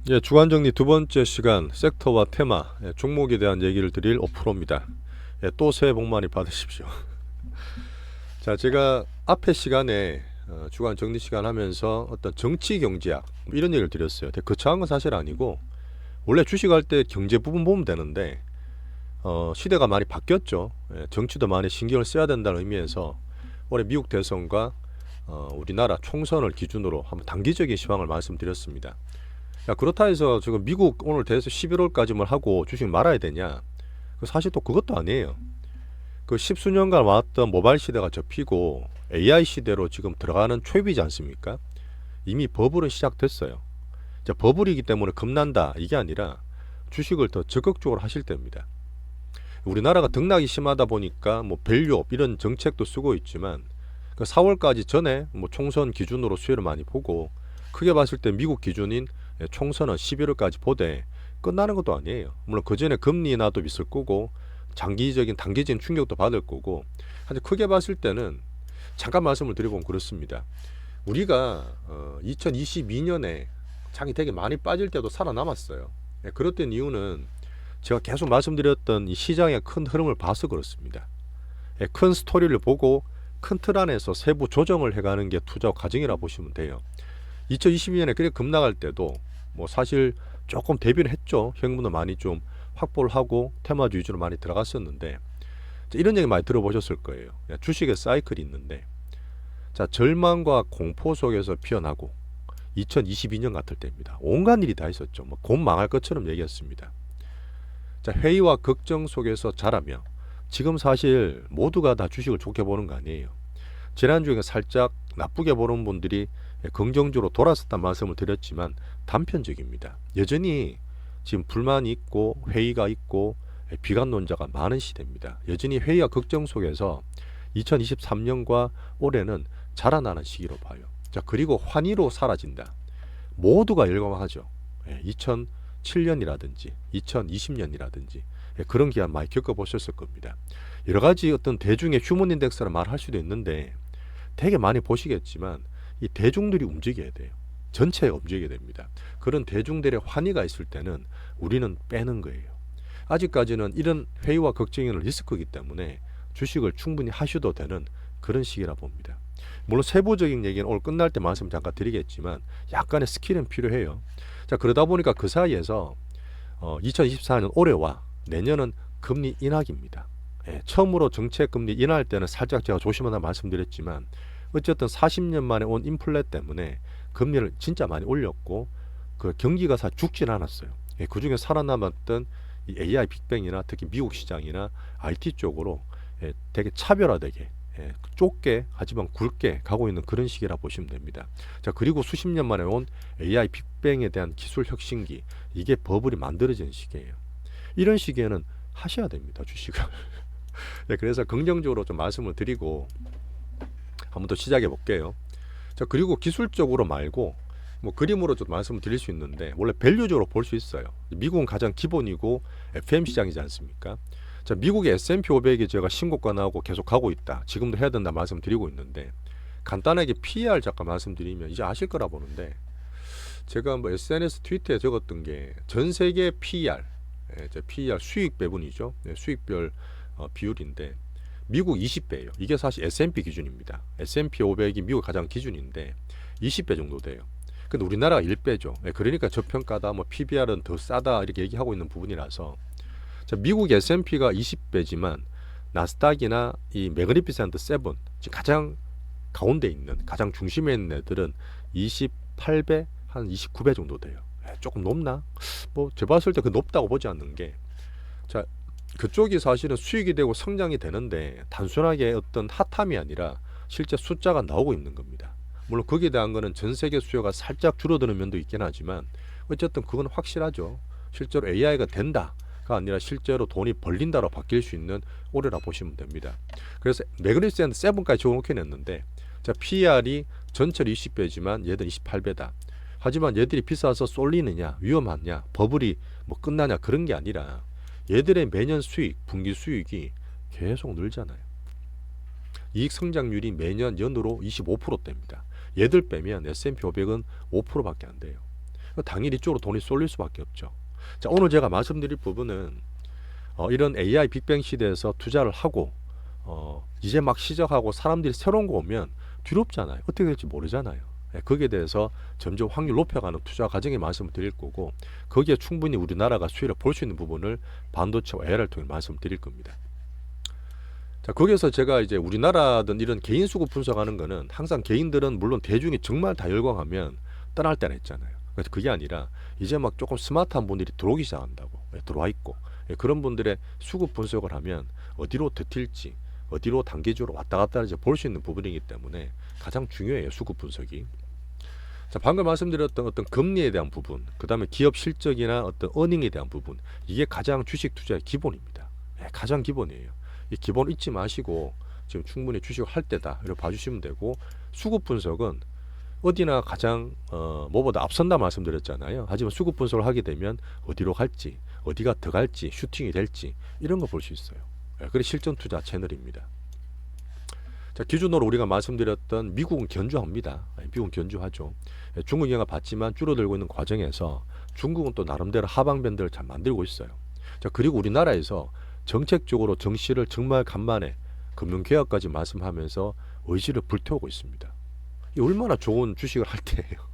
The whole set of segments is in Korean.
예, 주간 정리 두 번째 시간 섹터와 테마, 종목에 대한 얘기를 드릴 5%입니다. 또 새해 복 많이 받으십시오. 자, 제가 앞에 시간에 주간 정리 시간 하면서 어떤 정치 경제학 이런 얘기를 드렸어요. 되게 거창한 건 사실 아니고 원래 주식할 때 경제 부분 보면 되는데 시대가 많이 바뀌었죠. 정치도 많이 신경을 써야 된다는 의미에서 올해 미국 대선과 우리나라 총선을 기준으로 한번 단기적인 시황을 말씀드렸습니다. 야, 그렇다 해서 지금 미국 오늘 대선 11월까지만 하고 주식 말아야 되냐? 사실 또 그것도 아니에요. 그 십수년간 왔던 모바일 시대가 접히고 AI 시대로 지금 들어가는 초입이지 않습니까? 이미 버블은 시작됐어요. 자, 버블이기 때문에 겁난다 이게 아니라 주식을 더 적극적으로 하실 때입니다. 우리나라가 등락이 심하다 보니까 뭐 밸류업 이런 정책도 쓰고 있지만 그 4월까지 전에 뭐 총선 기준으로 수혜를 많이 보고 크게 봤을 때 미국 기준인 총선은 11월까지 보되 끝나는 것도 아니에요. 물론 그 전에 금리 인하도 있을 거고 장기적인 단기적인 충격도 받을 거고 하여튼 크게 봤을 때는 잠깐 말씀을 드려보면 그렇습니다. 우리가 2022년에 장이 되게 많이 빠질 때도 살아남았어요. 그랬던 이유는 제가 계속 말씀드렸던 이 시장의 큰 흐름을 봐서 그렇습니다. 큰 스토리를 보고 큰 틀 안에서 세부 조정을 해가는 게 투자 과정이라 보시면 돼요. 2022년에 그렇게 급락할 때도 뭐 사실 조금 대비를 했죠. 현금도 많이 좀 확보를 하고 테마주 위주로 많이 들어갔었는데 이런 얘기 많이 들어보셨을 거예요. 주식의 사이클이 있는데 자, 절망과 공포 속에서 피어나고 2022년 같을 때입니다. 온갖 일이 다 있었죠. 뭐 곧 망할 것처럼 얘기했습니다. 자, 회의와 걱정 속에서 자라며 지금 사실 모두가 다 주식을 좋게 보는 거 아니에요. 지난주에 살짝 나쁘게 보는 분들이 긍정적으로 돌아섰다는 말씀을 드렸지만 단편적입니다. 여전히 지금 불만이 있고 회의가 있고 비관론자가 많은 시대입니다. 여전히 회의와 걱정 속에서 2023년과 올해는 자라나는 시기로 봐요. 자, 그리고 환희로 사라진다. 모두가 열광하죠. 2007년이라든지 2020년이라든지 그런 기간 많이 겪어보셨을 겁니다. 여러 가지 어떤 대중의 휴먼 인덱스를 말할 수도 있는데 되게 많이 보시겠지만 이 대중들이 움직여야 돼요. 전체가 움직여야 됩니다. 그런 대중들의 환희가 있을 때는 우리는 빼는 거예요. 아직까지는 이런 회의와 걱정에는 리스크이기 때문에 주식을 충분히 하셔도 되는 그런 시기라 봅니다. 물론 세부적인 얘기는 오늘 끝날 때 말씀 잠깐 드리겠지만 약간의 스킬은 필요해요. 자, 그러다 보니까 그 사이에서 2024년 올해와 내년은 금리 인하기입니다. 처음으로 정책 금리 인하할 때는 살짝 제가 조심하다 말씀드렸지만 어쨌든 40년 만에 온 인플레 때문에 금리를 진짜 많이 올렸고 그 경기가 사 죽진 않았어요. 그 중에 살아남았던 이 AI 빅뱅이나 특히 미국 시장이나 IT 쪽으로 되게 차별화되게 좁게 하지만 굵게 가고 있는 그런 시기라 보시면 됩니다. 자, 그리고 수십 년 만에 온 AI 빅뱅에 대한 기술 혁신기 이게 버블이 만들어진 시기예요. 이런 시기에는 하셔야 됩니다, 주식을. 그래서 긍정적으로 좀 말씀을 드리고 한번 더 시작해 볼게요. 자, 그리고 기술적으로 말고 뭐 그림으로 좀 말씀을 드릴 수 있는데 원래 밸류적으로 볼 수 있어요. 미국은 가장 기본이고 FM 시장이지 않습니까? 자, 미국의 S&P 500이 제가 신고가 나오고 계속 가고 있다. 지금도 해야 된다 말씀드리고 있는데 간단하게 PER 잠깐 말씀드리면 이제 아실 거라 보는데 제가 뭐 SNS 트위터에 적었던 게 전 세계 PER, PER 수익 배분이죠. 수익별 비율인데 미국 20배예요. 이게 사실 S&P 기준입니다. S&P 500이 미국 가장 기준인데 20배 정도 돼요. 근데 우리나라가 1배죠. 그러니까 저평가다, 뭐 PBR은 더 싸다 이렇게 얘기하고 있는 부분이라서 자, 미국 S&P가 20배지만 나스닥이나 이 매그니피센트 7 가장 가운데 있는 가장 중심에 있는 애들은 28배 한 29배 정도 돼요. 조금 높나? 뭐 제가 봤을 때 그 높다고 보지 않는 게 자, 그쪽이 사실은 수익이 되고 성장이 되는데 단순하게 어떤 핫함이 아니라 실제 숫자가 나오고 있는 겁니다. 물론 거기에 대한 거는 전 세계 수요가 살짝 줄어드는 면도 있긴 하지만 어쨌든 그건 확실하죠. 실제로 AI가 된다가 아니라 실제로 돈이 벌린다로 바뀔 수 있는 올해라 보시면 됩니다. 그래서 매그니센트 7까지 적어놓게 냈는데 자, PER이 전체로 20배지만 얘들 28배다. 하지만 얘들이 비싸서 쏠리느냐 위험하냐 버블이 뭐 끝나냐 그런 게 아니라 얘들의 매년 수익 분기 수익이 계속 늘잖아요. 이익 성장률이 매년 연으로 25%대입니다. 얘들 빼면 S&P 500은 5%밖에 안 돼요. 당연히 이쪽으로 돈이 쏠릴 수밖에 없죠. 자, 오늘 제가 말씀드릴 부분은 이런 AI 빅뱅 시대에서 투자를 하고 이제 막 시작하고 사람들이 새로운 거 오면 두렵잖아요. 어떻게 될지 모르잖아요. 예, 거기에 대해서 점점 확률 높여가는 투자 과정에 말씀을 드릴 거고, 거기에 충분히 우리나라가 수혜를 볼 수 있는 부분을 반도체와 AI를 통해 말씀을 드릴 겁니다. 자, 거기에서 제가 이제 우리나라든 이런 개인 수급 분석하는 거는 항상 개인들은 물론 대중이 정말 다 열광하면 떠날 때나 있잖아요. 그래서 그게 아니라 이제 막 조금 스마트한 분들이 들어오기 시작한다고, 예, 들어와 있고, 예, 그런 분들의 수급 분석을 하면 어디로 더튈지, 어디로 단기적으로 왔다 갔다 하는지 볼 수 있는 부분이기 때문에 가장 중요해요, 수급 분석이. 자, 방금 말씀드렸던 어떤 금리에 대한 부분, 그 다음에 기업 실적이나 어떤 어닝에 대한 부분, 이게 가장 주식 투자의 기본입니다. 예, 가장 기본이에요. 이 기본 잊지 마시고 지금 충분히 주식을 할 때다 이렇게 봐주시면 되고, 수급 분석은 어디나 가장 뭐보다 앞선다 말씀드렸잖아요. 하지만 수급 분석을 하게 되면 어디로 갈지, 어디가 더 갈지, 슈팅이 될지 이런 거 볼 수 있어요. 예, 그게 실전 투자 채널입니다. 자, 기준으로 우리가 말씀드렸던 미국은 견주합니다. 미국은 견주하죠. 예, 중국 영화 봤지만 줄어들고 있는 과정에서 중국은 또 나름대로 하방 밴드를 잘 만들고 있어요. 자, 그리고 우리나라에서 정책적으로 정시를 정말 간만에 금융개혁까지 말씀하면서 의지를 불태우고 있습니다. 이 얼마나 좋은 주식을 할 때예요.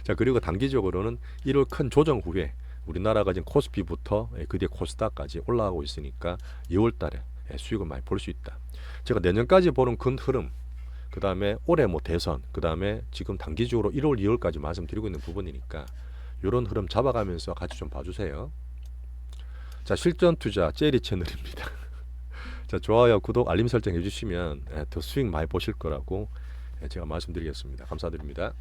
자, 그리고 단기적으로는 1월 큰 조정 후에 우리나라가 지금 코스피부터 그 뒤에 코스닥까지 올라가고 있으니까 2월 달에 수익을 많이 볼 수 있다. 제가 내년까지 보는 큰 흐름, 그 다음에 올해 뭐 대선, 그 다음에 지금 단기적으로 1월, 2월까지 말씀드리고 있는 부분이니까 이런 흐름 잡아가면서 같이 좀 봐주세요. 자, 실전 투자 제리 채널입니다. 자, 좋아요, 구독, 알림 설정 해주시면 더 수익 많이 보실 거라고 제가 말씀드리겠습니다. 감사드립니다.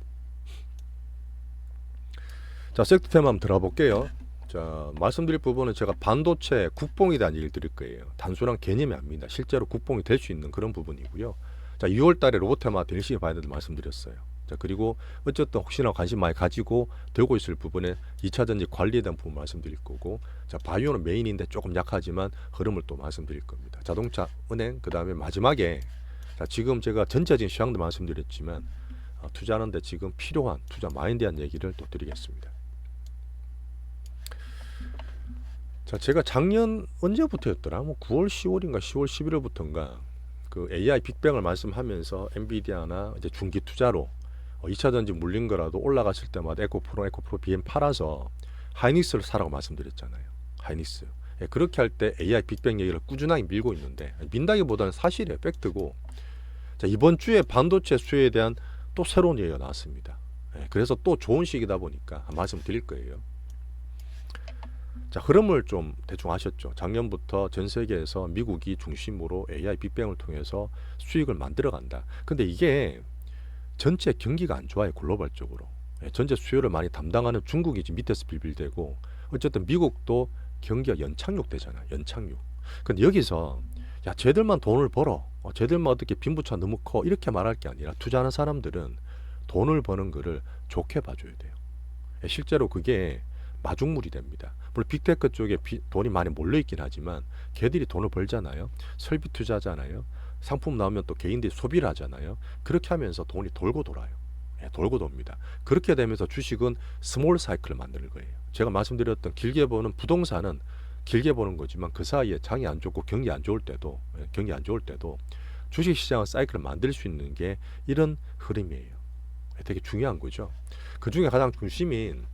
자, 섹터 테마 한번 들어가 볼게요. 자, 말씀드릴 부분은 제가 반도체 국뽕에 대한 얘기를 드릴 거예요. 단순한 개념이 아닙니다. 실제로 국뽕이 될 수 있는 그런 부분이고요. 자, 2월 달에 로봇 테마 열심히 봐야 된다고 말씀드렸어요. 자, 그리고 어쨌든 혹시나 관심 많이 가지고 들고 있을 부분에 2차전지 관리에 대한 부분 말씀드릴 거고, 자, 바이오는 메인인데 조금 약하지만 흐름을 또 말씀드릴 겁니다. 자동차, 은행, 그 다음에 마지막에 자, 지금 제가 전체적인 시황도 말씀드렸지만 투자하는데 지금 필요한 투자 마인드에 대한 얘기를 또 드리겠습니다. 자, 제가 작년 언제부터였더라? 뭐 9월, 10월인가 10월, 11월부터인가 그 AI 빅뱅을 말씀하면서 엔비디아나 이제 중기 투자로 2차 전지 물린 거라도 올라갔을 때마다 에코프로 BM 팔아서 하이닉스를 사라고 말씀드렸잖아요. 하이닉스. 예, 그렇게 할 때 AI 빅뱅 얘기를 꾸준하게 밀고 있는데, 민다기보다는 사실이에요. 팩트고. 자, 이번 주에 반도체 수요에 대한 또 새로운 얘기가 나왔습니다. 예, 그래서 또 좋은 시기다 보니까 말씀드릴 거예요. 자, 흐름을 좀 대충 아셨죠? 작년부터 전 세계에서 미국이 중심으로 AI 빅뱅을 통해서 수익을 만들어 간다. 근데 이게 전체 경기가 안 좋아요, 글로벌적으로. 예, 전체 수요를 많이 담당하는 중국이 지금 밑에서 빌빌대고, 어쨌든 미국도 경기가 연착륙 되잖아, 연착륙. 근데 여기서 야, 쟤들만 돈을 벌어, 쟤들만 어떻게 빈부차 너무 커, 이렇게 말할 게 아니라 투자하는 사람들은 돈을 버는 거를 좋게 봐줘야 돼요. 예, 실제로 그게 마중물이 됩니다. 물론 빅테크 쪽에 돈이 많이 몰려있긴 하지만 걔들이 돈을 벌잖아요. 설비 투자잖아요. 상품 나오면 또 개인들이 소비를 하잖아요. 그렇게 하면서 돈이 돌고 돌아요. 예, 돌고 돕니다. 그렇게 되면서 주식은 스몰 사이클을 만드는 거예요. 제가 말씀드렸던 길게 보는 부동산은 길게 보는 거지만 그 사이에 장이 안 좋고 경기 안 좋을 때도, 경기 안 좋을 때도 주식시장은 사이클을 만들 수 있는 게 이런 흐름이에요. 되게 중요한 거죠. 그 중에 가장 중심인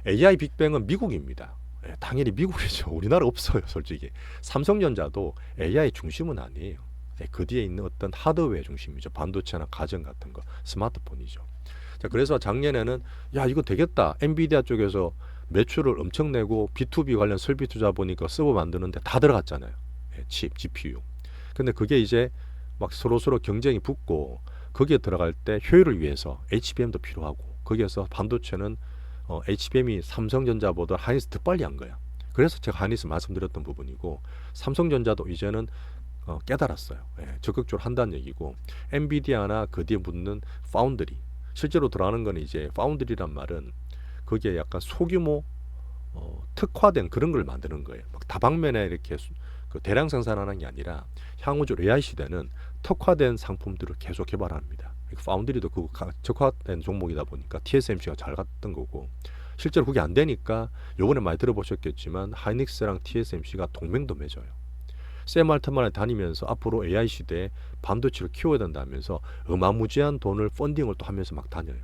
AI 빅뱅은 미국입니다. 예, 당연히 미국이죠. 우리나라 없어요, 솔직히. 삼성전자도 AI 중심은 아니에요. 예, 그 뒤에 있는 어떤 하드웨어 중심이죠. 반도체나 가전 같은 거, 스마트폰이죠. 자, 그래서 작년에는 야, 이거 되겠다. 엔비디아 쪽에서 매출을 엄청 내고 B2B 관련 설비 투자 보니까 서버 만드는데 다 들어갔잖아요. 예, 칩, GPU. 근데 그게 이제 막 서로 경쟁이 붙고 거기에 들어갈 때 효율을 위해서 HBM도 필요하고, 거기에서 반도체는 HBM이 삼성전자보다 하이닉스 더 빨리 한 거야. 그래서 제가 하이닉스 말씀드렸던 부분이고, 삼성전자도 이제는 깨달았어요. 예, 적극적으로 한다는 얘기고, 엔비디아나 그 뒤에 붙는 파운드리, 실제로 들어가는 건 이제 파운드리란 말은 거기에 약간 소규모 특화된 그런 걸 만드는 거예요. 막 다방면에 이렇게 그 대량 생산하는 게 아니라 향후적 AI 시대는 특화된 상품들을 계속 개발합니다. 파운드리도 그 적화된 종목이다 보니까 TSMC가 잘 갔던 거고, 실제로 그게 안 되니까 요번에 많이 들어보셨겠지만 하이닉스랑 TSMC가 동맹도 맺어요. 샘 알트만에 다니면서 앞으로 AI 시대에 반도체를 키워야 된다면서 어마무지한 돈을 펀딩을 또 하면서 막 다녀요.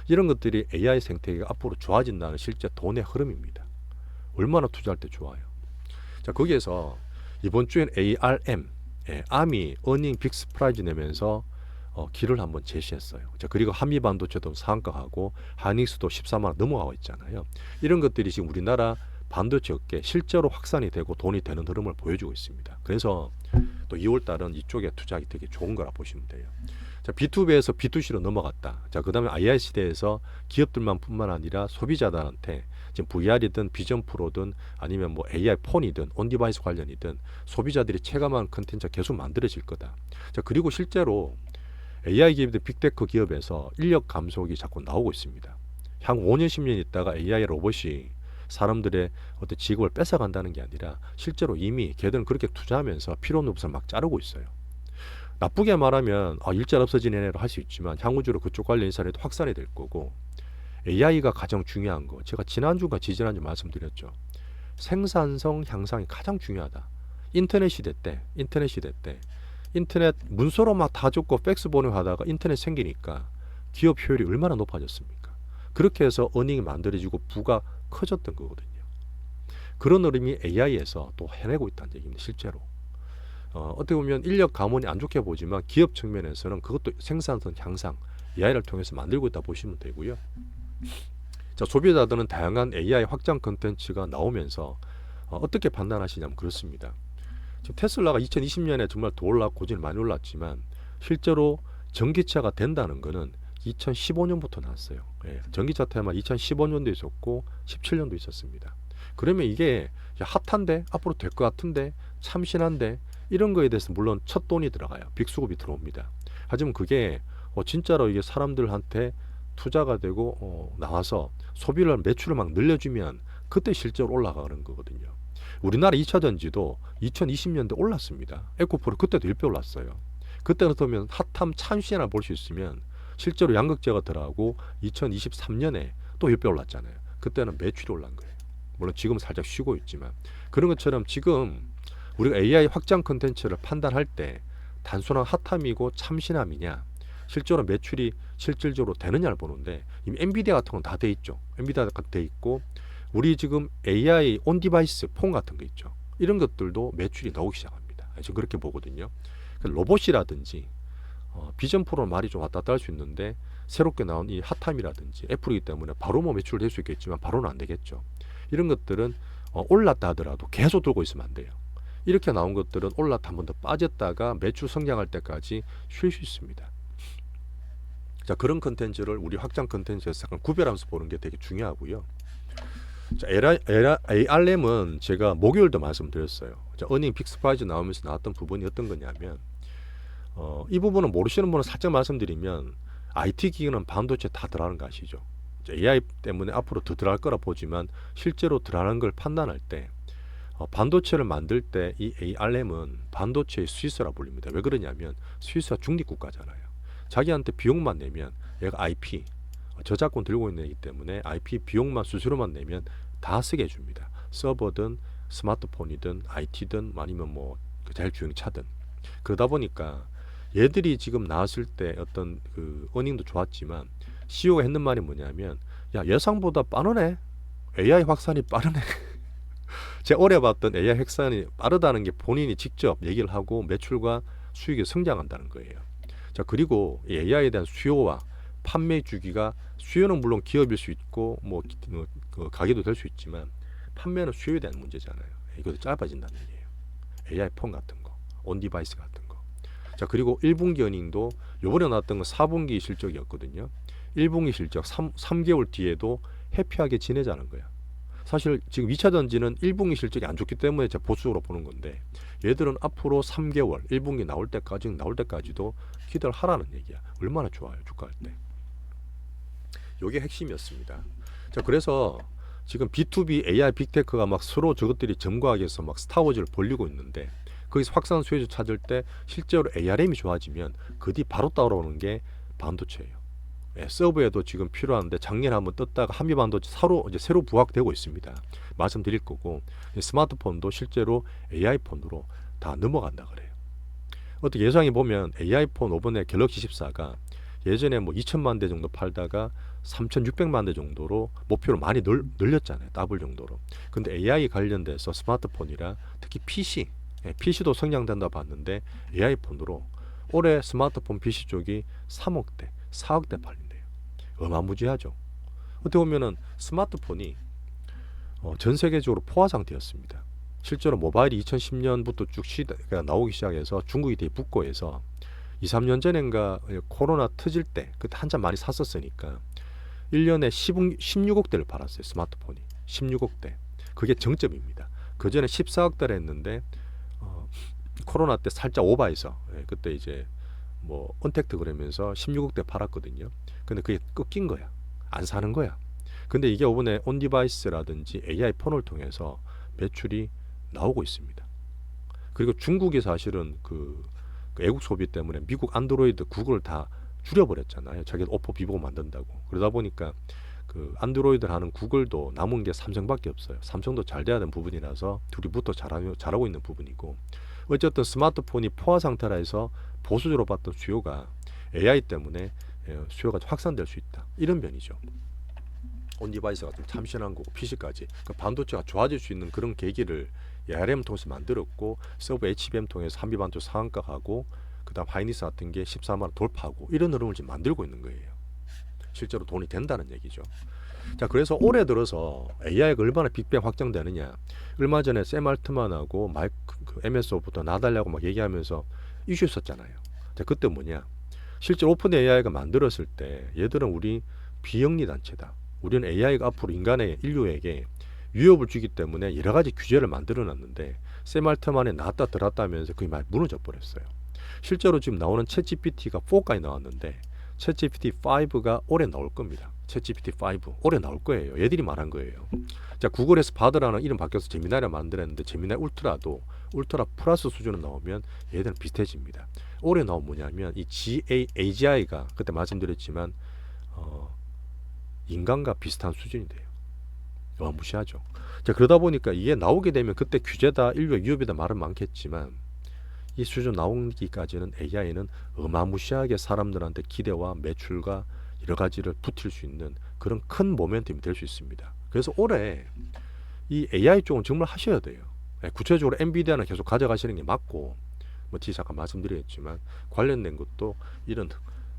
이런 것들이 AI 생태계가 앞으로 좋아진다는 실제 돈의 흐름입니다. 얼마나 투자할 때 좋아요. 자, 거기에서 이번 주엔 ARM, 아미 어닝 빅 스프라이즈 내면서 길을 한번 제시했어요. 자, 그리고 한미 반도체도 상각하고 하이닉스도 14만 원 넘어가고 있잖아요. 이런 것들이 지금 우리나라 반도체 업계 실제로 확산이 되고 돈이 되는 흐름을 보여주고 있습니다. 그래서 또 2월 달은 이쪽에 투자하기 되게 좋은 거라 보시면 돼요. 자, B2B에서 B2C로 넘어갔다. 자, 그다음에 AI 시대에서 기업들만 뿐만 아니라 소비자들한테 지금 VR이든 비전 프로든 아니면 뭐 AI 폰이든 온디바이스 관련이든 소비자들이 체감한 컨텐츠가 계속 만들어질 거다. 자, 그리고 실제로 AI 기업들 빅테크 기업에서 인력 감소기 자꾸 나오고 있습니다. 향후 5년 10년 있다가 AI 로봇이 사람들의 어떤 직업을 뺏어간다는 게 아니라 실제로 이미 걔들은 그렇게 투자하면서 필요한 부분을 막 자르고 있어요. 나쁘게 말하면 일자리 없어지네로 할 수 있지만 향후적으로 그쪽 관련 인사에도 확산이 될 거고 AI가 가장 중요한 거 제가 지난주가 지지난주 말씀드렸죠. 생산성 향상이 가장 중요하다. 인터넷 시대 때 인터넷 문서로 막 다 적고 팩스 보내하다가 인터넷 생기니까 기업 효율이 얼마나 높아졌습니까? 그렇게 해서 어닝이 만들어지고 부가 커졌던 거거든요. 그런 흐름이 AI에서 또 해내고 있다는 얘기입니다. 실제로. 어떻게 보면 인력 감원이 안 좋게 보지만 기업 측면에서는 그것도 생산성 향상, AI를 통해서 만들고 있다 보시면 되고요. 자, 소비자들은 다양한 AI 확장 컨텐츠가 나오면서 어떻게 판단하시냐면 그렇습니다. 지금 테슬라가 2020년에 정말 더 올랐고 고진이 많이 올랐지만 실제로 전기차가 된다는 거는 2015년부터 나왔어요. 전기차 테마 2015년도 있었고 17년도 있었습니다. 그러면 이게 핫한데 앞으로 될 것 같은데 참신한데 이런 거에 대해서 물론 첫 돈이 들어가요. 빅수급이 들어옵니다. 하지만 그게 진짜로 이게 사람들한테 투자가 되고 나와서 소비를 매출을 막 늘려주면 그때 실제로 올라가는 거거든요. 우리나라 2차 전지도 2020년대 올랐습니다. 에코프로 그때도 1배 올랐어요. 그때 그렇다면 핫함 참신하나 볼 수 있으면 실제로 양극재가 들어가고 2023년에 또 1배 올랐잖아요. 그때는 매출이 올란 거예요. 물론 지금은 살짝 쉬고 있지만 그런 것처럼 지금 우리가 AI 확장 컨텐츠를 판단할 때 단순한 핫함이고 참신함이냐 실제로 매출이 실질적으로 되느냐를 보는데 이미 엔비디아 같은 건 다 돼 있죠. 엔비디아 같은 돼 있고 우리 지금 AI 온 디바이스 폰 같은 거 있죠. 이런 것들도 매출이 나오기 시작합니다. 지금 그렇게 보거든요. 로봇이라든지 비전 프로는 말이 좀 왔다 갔다 할 수 있는데 새롭게 나온 이 핫함이라든지 애플이기 때문에 바로 뭐 매출될 수 있겠지만 바로는 안 되겠죠. 이런 것들은 올랐다 하더라도 계속 들고 있으면 안 돼요. 이렇게 나온 것들은 올랐다 한 번 더 빠졌다가 매출 성장할 때까지 쉴 수 있습니다. 자, 그런 컨텐츠를 우리 확장 컨텐츠에서 약간 구별하면서 보는 게 되게 중요하고요. 자, ARM은 제가 목요일도 말씀드렸어요. 자, 어닝 빅 스프라이즈 나오면서 나왔던 부분이 어떤 거냐면 이 부분은 모르시는 분은 살짝 말씀드리면 IT 기기는 반도체 다 들어가는 거 아시죠? 자, AI 때문에 앞으로 더 들어갈 거라 보지만 실제로 들어가는 걸 판단할 때 반도체를 만들 때 이 ARM은 반도체의 스위스라 불립니다. 왜 그러냐면 스위스가 중립국가잖아요. 자기한테 비용만 내면 얘가 IP 저작권 들고 있는 애기 때문에 IP 비용만 수수료만 내면 다 쓰게 해줍니다. 서버든 스마트폰이든 IT든 아니면 뭐 자율주행차든. 그러다 보니까 얘들이 지금 나왔을 때 어떤 그 어닝도 좋았지만 CEO가 했는 말이 뭐냐면 야 예상보다 빠르네. AI 확산이 빠르네. 제가 오래 봤던 AI 확산이 빠르다는 게 본인이 직접 얘기를 하고 매출과 수익이 성장한다는 거예요. 자, 그리고 이 AI에 대한 수요와 판매 주기가 수요는 물론 기업일 수 있고 뭐 가게도 될 수 있지만 판매는 수요에 대한 문제잖아요. 이것도 짧아진다는 얘기예요. AI 폰 같은 거, 온 디바이스 같은 거. 자, 그리고 1분기 어닝도 요번에 나왔던 건 4분기 실적이었거든요. 1분기 실적 3개월 뒤에도 해피하게 지내자는 거야. 사실 지금 2차 전지는 1분기 실적이 안 좋기 때문에 제가 보수적으로 보는 건데 얘들은 앞으로 3개월 1분기 나올 때까지도 기대를 하라는 얘기야. 얼마나 좋아요 주가 할 때. 이게 핵심이었습니다. 자, 그래서 지금 B2B AI 빅테크가 막 서로 저것들이 점거하기 위해서 막 스타워즈를 벌리고 있는데 거기서 확산 수혜주 찾을 때 실제로 ARM이 좋아지면 그 뒤 바로 따라오는 게 반도체예요. 서버에도 지금 필요한데 작년에 한번 떴다가 한미반도체 이제 새로 부각되고 있습니다. 말씀드릴 거고 스마트폰도 실제로 AI 폰으로 다 넘어간다 그래요. 어떻게 예상해 보면 AI 폰 이번에 갤럭시 14가 예전에 뭐 2천만 대 정도 팔다가 3,600만 대 정도로 목표로 많이 늘렸잖아요. 더블 정도로. 근데 AI 관련돼서 스마트폰이라 특히 PC, PC도 성장된다 봤는데 AI 폰으로 올해 스마트폰 PC 쪽이 3억대, 4억대 팔린대요. 어마무지하죠. 어떻게 보면은 스마트폰이 전 세계적으로 포화 상태였습니다. 실제로 모바일이 2010년부터 쭉 시대가 나오기 시작해서 중국이 되게 붙고 해서 2, 3년 전인가 코로나 터질 때 그때 한참 많이 샀었으니까 1년에 16억대를 팔았어요. 스마트폰이 16억대. 그게 정점입니다. 그 전에 14억대를 했는데 코로나 때 살짝 오버해서 그때 이제 뭐 언택트 그러면서 16억대 팔았거든요. 근데 그게 꺾인 거야. 안 사는 거야. 근데 이게 이번에 온디바이스라든지 AI 폰을 통해서 매출이 나오고 있습니다. 그리고 중국이 사실은 그 애국 소비 때문에 미국 안드로이드 구글을 다 줄여버렸잖아요. 자기 오포 비보 만든다고. 그러다 보니까 그 안드로이드를 하는 구글도 남은 게 삼성밖에 없어요. 삼성도 잘 돼야 되는 부분이라서 둘이 붙어 잘하고 있는 부분이고, 어쨌든 스마트폰이 포화 상태라 해서 보수적으로 봤던 수요가 AI 때문에 수요가 확산될 수 있다. 이런 면이죠. 온디바이스가 좀 참신한 거고 PC까지 그 반도체가 좋아질 수 있는 그런 계기를 ARM 통해서 만들었고, 서브 HBM 통해서 한미반도체 상한가 가고, 그다음 하이닉스 같은 게 14만 원 돌파하고 이런 흐름을 지금 만들고 있는 거예요. 실제로 돈이 된다는 얘기죠. 자, 그래서 올해 들어서 AI가 얼마나 빅뱅 확장되느냐. 얼마 전에 샘 알트만하고 MS부터 나달라고 막 얘기하면서 이슈 썼잖아요. 자, 그때 뭐냐. 실제 오픈 AI가 만들었을 때 얘들은 우리 비영리 단체다. 우리는 AI가 앞으로 인류에게 위협을 주기 때문에 여러 가지 규제를 만들어 놨는데 샘 알트만에 나왔다 들었다 하면서 그게 많이 무너져 버렸어요. 실제로 지금 나오는 챗GPT가 4까지 나왔는데 챗GPT 5가 올해 나올 겁니다. 챗GPT 5 올해 나올 거예요. 얘들이 말한 거예요. 자, 구글에서 바드라는 이름 바뀌어서 제미나이를 만들었는데 제미나이 울트라도 울트라 플러스 수준으로 나오면 얘들은 비슷해집니다. 올해 나온 뭐냐면 이 AGI가 그때 말씀드렸지만 인간과 비슷한 수준이 돼요. 무시하죠. 자, 그러다 보니까 이게 나오게 되면 그때 규제다, 인류의 위협이다 말은 많겠지만 이 수준 나오기까지는 AI는 어마무시하게 사람들한테 기대와 매출과 여러 가지를 붙일 수 있는 그런 큰 모멘텀이 될 수 있습니다. 그래서 올해 이 AI 쪽은 정말 하셔야 돼요. 구체적으로 엔비디아는 계속 가져가시는 게 맞고, 뭐 잠깐 말씀드렸지만 관련된 것도 이런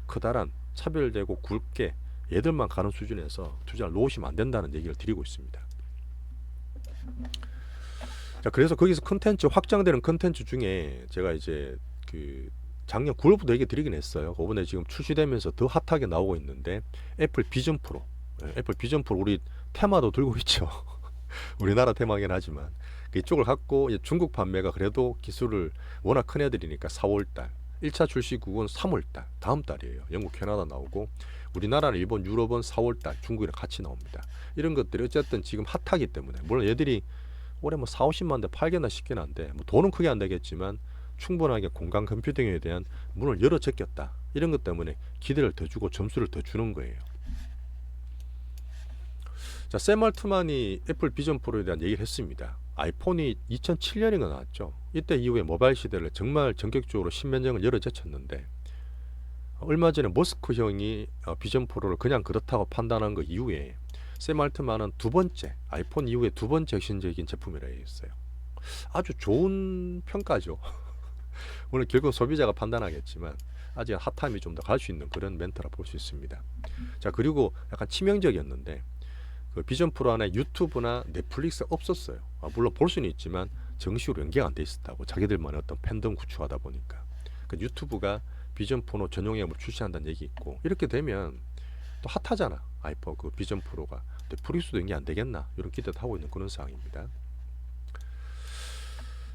커다란 차별되고 굵게 얘들만 가는 수준에서 투자를 놓으시면 안 된다는 얘기를 드리고 있습니다. 자, 그래서 거기서 컨텐츠 확장되는 컨텐츠 중에 제가 이제 그 작년 9월부터 얘기 드리긴 했어요. 이번에 지금 출시되면서 더 핫하게 나오고 있는데 애플 비전 프로. 애플 비전 프로 우리 테마도 들고 있죠. 우리나라 테마긴 하지만 이쪽을 갖고 중국 판매가 그래도 기술을 워낙 큰 애들이니까 4월달 1차 출시국은 3월달 다음 달이에요. 영국, 캐나다 나오고 우리나라는 일본, 유럽은 4월달 중국이랑 같이 나옵니다. 이런 것들이 어쨌든 지금 핫하기 때문에 물론 얘들이 올해 뭐 4, 50만 대 팔겠나 싶긴 한데 뭐 돈은 크게 안 되겠지만 충분하게 공간 컴퓨팅에 대한 문을 열어 제꼈다. 이런 것 때문에 기대를 더 주고 점수를 더 주는 거예요. 자, 샘 알트만이 애플 비전 프로에 대한 얘기를 했습니다. 아이폰이 2007년인가 나왔죠. 이때 이후에 모바일 시대를 정말 전격적으로 신면정을 열어 제쳤는데 얼마 전에 머스크 형이 비전 프로를 그냥 그렇다고 판단한 것 이후에 샘 알트만은 두 번째 아이폰 이후에 두 번째 혁신적인 제품이라 했어요. 아주 좋은 평가죠. 오늘 결국 소비자가 판단하겠지만 아직 핫함이 좀 더 갈 수 있는 그런 멘트라 볼 수 있습니다. 자, 그리고 약간 치명적이었는데 그 비전 프로 안에 유튜브나 넷플릭스 없었어요. 물론 볼 수는 있지만 정식으로 연계가 안 돼 있었다고. 자기들만의 어떤 팬덤 구축하다 보니까 그 유튜브가 비전 프로 전용 앱을 출시한다는 얘기 있고, 이렇게 되면 또 핫하잖아. 아이폰 그 비전 프로가 넷플릭스도 연계 안 되겠나 이런 기대도 하고 있는 그런 상황입니다.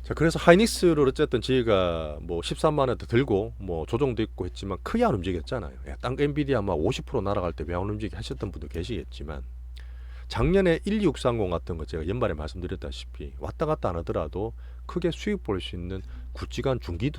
자, 그래서 하이닉스를 어쨌든 저희가 뭐 13만 원대 들고 뭐 조정도 있고 했지만 크게 안 움직였잖아요. 딴 엔비디아 막 50% 날아갈 때 왜 안 움직이 하셨던 분도 계시겠지만 작년에 12630 같은 거 제가 연말에 말씀드렸다시피 왔다 갔다 안 하더라도 크게 수익 볼 수 있는 굵직한 중기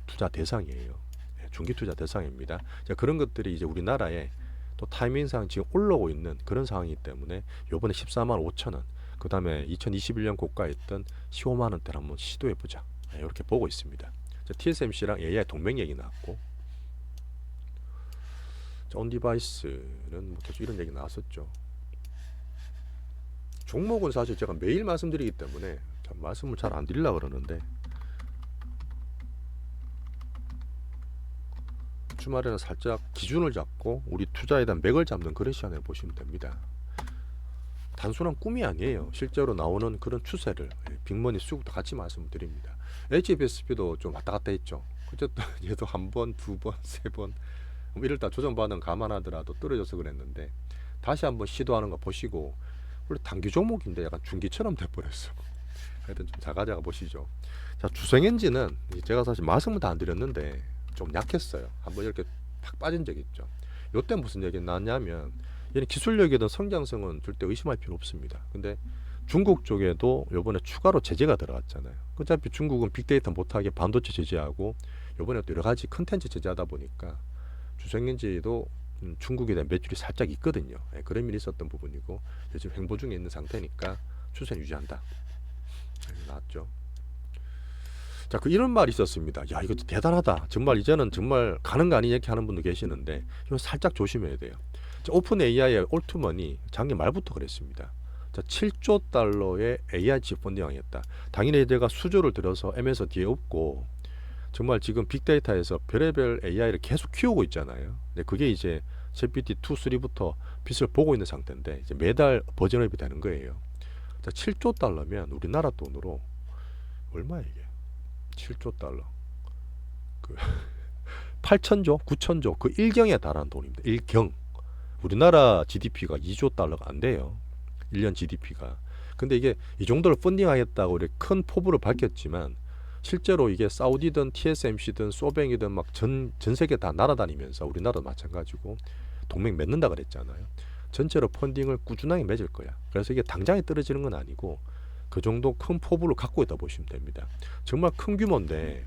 투자 대상이에요. 중기 투자 대상입니다. 자, 그런 것들이 이제 우리나라에 또 타이밍상 지금 올라오고 있는 그런 상황이기 때문에 요번에 14만 5천 원, 그 다음에 2021년 고가였던 15만 원대를 한번 시도해보자, 이렇게 보고 있습니다. TSMC랑 AI 동맹 얘기 나왔고, 온디바이스는 뭐 계속 이런 얘기 나왔었죠. 종목은 사실 제가 매일 말씀드리기 때문에 참 말씀을 잘 안 드리려고 그러는데, 주말에는 살짝 기준을 잡고 우리 투자에 대한 맥을 잡는 그런 시간을 보시면 됩니다. 단순한 꿈이 아니에요. 실제로 나오는 그런 추세를 빅머니 수급도 같이 말씀드립니다. HBSP도 좀 왔다 갔다 했죠. 어쨌든 얘도 한 번, 두 번, 세 번 이럴 때 조정 반응 감안하더라도 떨어져서 그랬는데, 다시 한번 시도하는 거 보시고, 원래 단기 종목인데 약간 중기처럼 돼버렸어. 하여튼 좀 자가자가 보시죠. 자, 주생엔진은 제가 사실 말씀을 다 안 드렸는데 좀 약했어요. 한번 이렇게 팍 빠진 적이 있죠. 요때 무슨 얘기 나왔냐면, 얘는 기술력이든 성장성은 절대 의심할 필요 없습니다. 근데 중국 쪽에도 요번에 추가로 제재가 들어갔잖아요. 어차피 중국은 빅데이터 못하게 반도체 제재하고 요번에 또 여러 가지 컨텐츠 제재하다 보니까 주생엔진도 중국에 대한 매출이 살짝 있거든요. 그런 일이 있었던 부분이고, 요즘 횡보 중에 있는 상태니까 추세는 유지한다. 나왔죠. 자, 이런 말이 있었습니다. 야, 이것도 대단하다. 정말 이제는 정말 가는 거 아니냐 이렇게 하는 분도 계시는데, 이건 살짝 조심해야 돼요. 자, 오픈 AI의 올트먼이 작년 말부터 그랬습니다. 자, 7조 달러의 AI 칩 펀딩하겠다. 당연히 제가 수조를 들여서 M에서 뒤에 없고, 정말 지금 빅데이터에서 별의별 AI를 계속 키우고 있잖아요. 근데 그게 이제 GPT 2, 3부터 빛을 보고 있는 상태인데, 이제 매달 버전업이 되는 거예요. 자, 7조 달러면 우리나라 돈으로 얼마야 이게? 7조 달러. 그 8천조, 9천조 그 일경에 달하는 돈입니다. 일경. 우리나라 GDP가 2조 달러가 안 돼요. 1년 GDP가. 근데 이게 이 정도를 펀딩하겠다고 이렇게 큰 포부를 밝혔지만, 실제로 이게 사우디든 TSMC든 소뱅이든 막 전 세계 다 날아다니면서, 우리나라도 마찬가지고 동맹 맺는다 그랬잖아요. 전체로 펀딩을 꾸준하게 맺을 거야. 그래서 이게 당장에 떨어지는 건 아니고 그 정도 큰 포부를 갖고 있다 보시면 됩니다. 정말 큰 규모인데,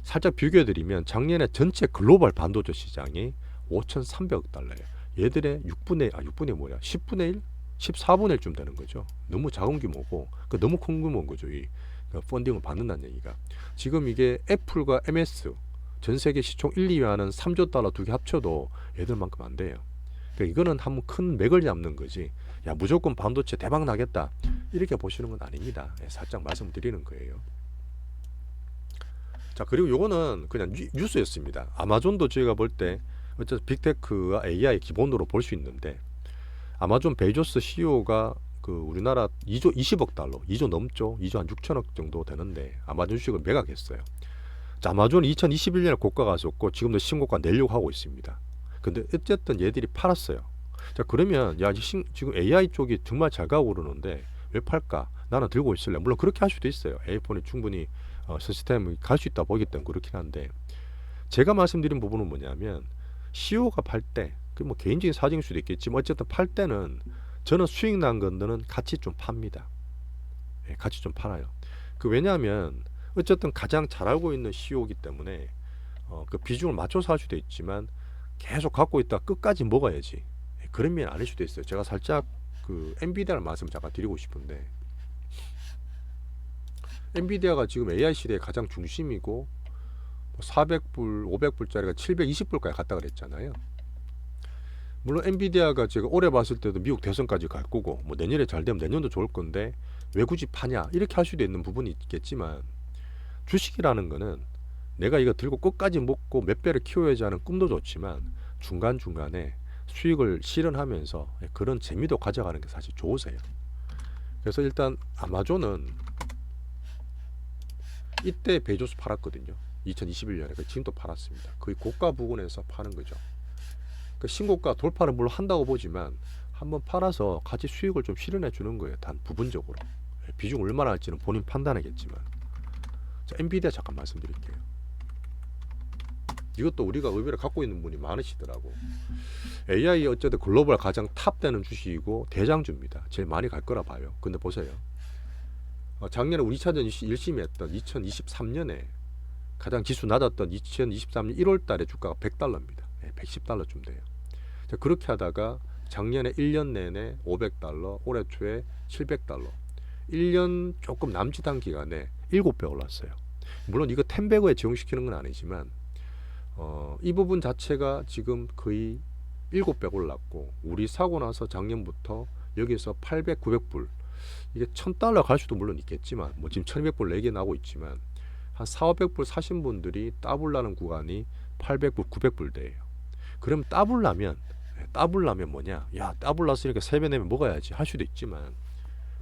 살짝 비교해드리면 작년에 전체 글로벌 반도체 시장이 5,300억 달러예요. 얘들의 6분의 뭐야? 10분의 1? 14분의 1쯤 되는 거죠. 너무 작은 규모고, 너무 큰 규모인 거죠. 이 펀딩을 받는다는 얘기가. 지금 이게 애플과 MS 전 세계 시총 1, 2위 하는 3조 달러 두 개 합쳐도 얘들만큼 안 돼요. 그러니까 이거는 한번 큰 맥을 잡는 거지, 야 무조건 반도체 대박 나겠다 이렇게 보시는 건 아닙니다. 살짝 말씀드리는 거예요. 자, 그리고 요거는 그냥 뉴스였습니다. 아마존도 저희가 볼 때 어쨌든 빅테크와 AI 기본으로 볼 수 있는데, 아마존 베이조스 CEO가 그 우리나라 2조 20억 달러, 2조 넘죠. 2조 한 6천억 정도 되는데 아마존 주식을 매각했어요. 자, 아마존은 2021년에 고가 갔었고 지금도 신고가 내려고 하고 있습니다. 근데 어쨌든 얘들이 팔았어요. 자, 그러면 야 지금 AI 쪽이 정말 잘 가고 그러는데 왜 팔까? 나는 들고 있을래. 물론 그렇게 할 수도 있어요. 에이폰이 충분히 시스템이 갈 수 있다 보기 때문에 그렇긴 한데, 제가 말씀드린 부분은 뭐냐면, CEO가 팔 때, 그 뭐 개인적인 사정일 수도 있겠지만 어쨌든 팔 때는 저는 수익 난 건들은 같이 좀 팝니다. 같이 좀 팔아요. 왜냐하면 어쨌든 가장 잘 알고 있는 CEO이기 때문에 그 비중을 맞춰서 할 수도 있지만 계속 갖고 있다 끝까지 먹어야지, 그런 면이 아닐 수도 있어요. 제가 살짝 그 엔비디아를 말씀을 잠깐 드리고 싶은데, 엔비디아가 지금 AI 시대의 가장 중심이고 400불, 500불짜리가 720불까지 갔다 그랬잖아요. 물론 엔비디아가 제가 올해 봤을 때도 미국 대선까지 갈 거고, 뭐 내년에 잘 되면 내년도 좋을 건데 왜 굳이 파냐 이렇게 할 수도 있는 부분이 있겠지만, 주식이라는 거는 내가 이거 들고 끝까지 먹고 몇 배를 키워야지 하는 꿈도 좋지만 중간중간에 수익을 실현하면서 그런 재미도 가져가는 게 사실 좋으세요. 그래서 일단 아마존은 이때 베조스 팔았거든요. 2021년에. 지금도 팔았습니다. 거의 고가 부근에서 파는 거죠. 신고가 돌파를 물론 한다고 보지만 한번 팔아서 같이 수익을 좀 실현해 주는 거예요. 단 부분적으로. 비중 얼마나 할지는 본인 판단하겠지만. 자, 엔비디아 잠깐 말씀드릴게요. 이것도 우리가 의외로 갖고 있는 분이 많으시더라고. AI 어쨌든 글로벌 가장 탑 되는 주식이고 대장주입니다. 제일 많이 갈 거라 봐요. 근데 보세요. 작년에 우리 2차전 열심히 했던 2023년에 가장 지수 낮았던 2023년 1월 달에 주가가 100달러입니다. 110달러쯤 돼요. 자, 그렇게 하다가 작년에 1년 내내 500달러, 올해 초에 700달러. 1년 조금 남짓한 기간에 7배 올랐어요. 물론 이거 텐베거에 적용시키는 건 아니지만 이 부분 자체가 지금 거의 7배 올랐고, 우리 사고 나서 작년부터 여기서 800, 900불, 이게 1000달러 갈 수도 물론 있겠지만, 뭐 지금 1200불 4개 나고 있지만 한 4, 500불 사신 분들이 더블 나는 구간이 800불, 900불 대예요. 그럼 더블 나면 뭐냐? 야, 더블 났으니까 3배 내면 먹어야지 할 수도 있지만,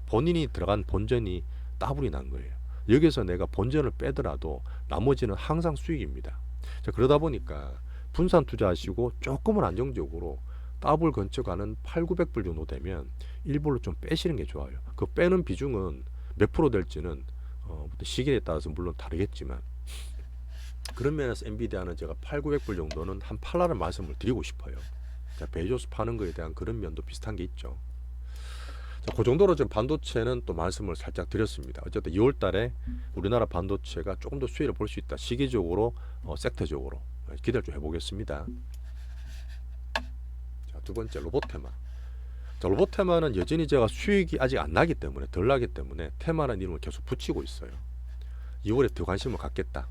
본인이 들어간 본전이 더블이 난 거예요. 여기서 내가 본전을 빼더라도 나머지는 항상 수익입니다. 자, 그러다 보니까 분산 투자하시고 조금은 안정적으로 더블 근처 가는 8, 900불 정도 되면 일부러 좀 빼시는 게 좋아요. 그 빼는 비중은 몇 프로 될지는 시기에 따라서 물론 다르겠지만, 그런 면에서 엔비디아는 제가 8, 900불 정도는 한 팔라는 말씀을 드리고 싶어요. 자, 베조스 파는 거에 대한 그런 면도 비슷한 게 있죠. 자, 그 정도로 지금 반도체는 또 말씀을 살짝 드렸습니다. 어쨌든 2월 달에 우리나라 반도체가 조금 더 수혜를 볼 수 있다. 시기적으로, 섹터적으로 기대를 좀 해보겠습니다. 자, 두 번째 로봇테마. 자, 로봇테마는 여전히 제가 수익이 아직 안 나기 때문에, 덜 나기 때문에 테마라는 이름을 계속 붙이고 있어요. 2월에 더 관심을 갖겠다.